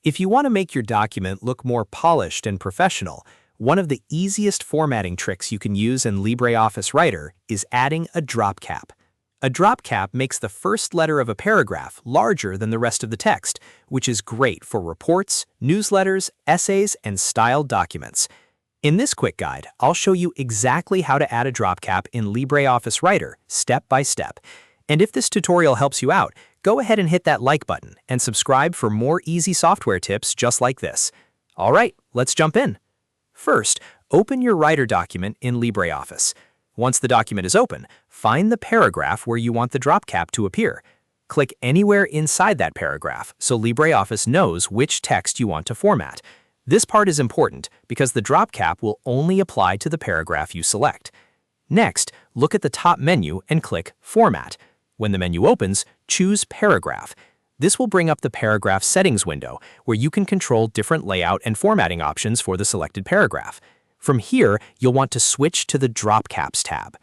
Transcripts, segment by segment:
If you want to make your document look more polished and professional, one of the easiest formatting tricks you can use in LibreOffice Writer is adding a drop cap. A drop cap makes the first letter of a paragraph larger than the rest of the text, which is great for reports, newsletters, essays, and styled documents. In this quick guide, I'll show you exactly how to add a drop cap in LibreOffice Writer, step by step. And if this tutorial helps you out, go ahead and hit that like button and subscribe for more easy software tips just like this. All right, let's jump in. First, open your Writer document in LibreOffice. Once the document is open, find the paragraph where you want the drop cap to appear. Click anywhere inside that paragraph so LibreOffice knows which text you want to format. This part is important because the drop cap will only apply to the paragraph you select. Next, look at the top menu and click Format. When the menu opens, choose Paragraph. This will bring up the Paragraph Settings window, where you can control different layout and formatting options for the selected paragraph. From here, you'll want to switch to the Drop Caps tab.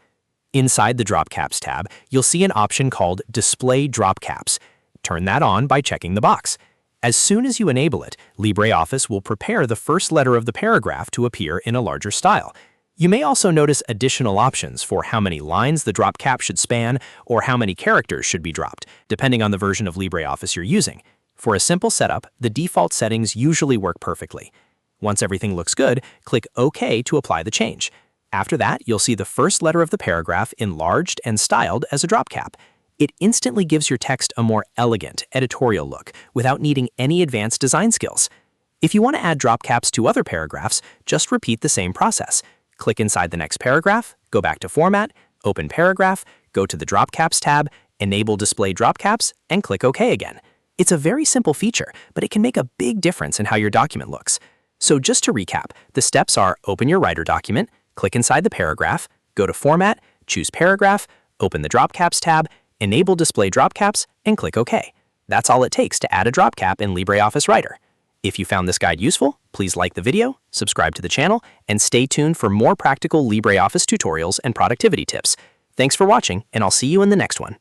Inside the Drop Caps tab, you'll see an option called Display Drop Caps. Turn that on by checking the box. As soon as you enable it, LibreOffice will prepare the first letter of the paragraph to appear in a larger style. You may also notice additional options for how many lines the drop cap should span or how many characters should be dropped, depending on the version of LibreOffice you're using. For a simple setup, the default settings usually work perfectly. Once everything looks good, click OK to apply the change. After that, you'll see the first letter of the paragraph enlarged and styled as a drop cap. It instantly gives your text a more elegant, editorial look without needing any advanced design skills. If you want to add drop caps to other paragraphs, just repeat the same process. Click inside the next paragraph, go back to Format, open Paragraph, go to the Drop Caps tab, enable Display Drop Caps, and click OK again. It's a very simple feature, but it can make a big difference in how your document looks. So just to recap, the steps are open your Writer document, click inside the paragraph, go to Format, choose Paragraph, open the Drop Caps tab, enable Display Drop Caps, and click OK. That's all it takes to add a drop cap in LibreOffice Writer. If you found this guide useful, please like the video, subscribe to the channel, and stay tuned for more practical LibreOffice tutorials and productivity tips. Thanks for watching, and I'll see you in the next one.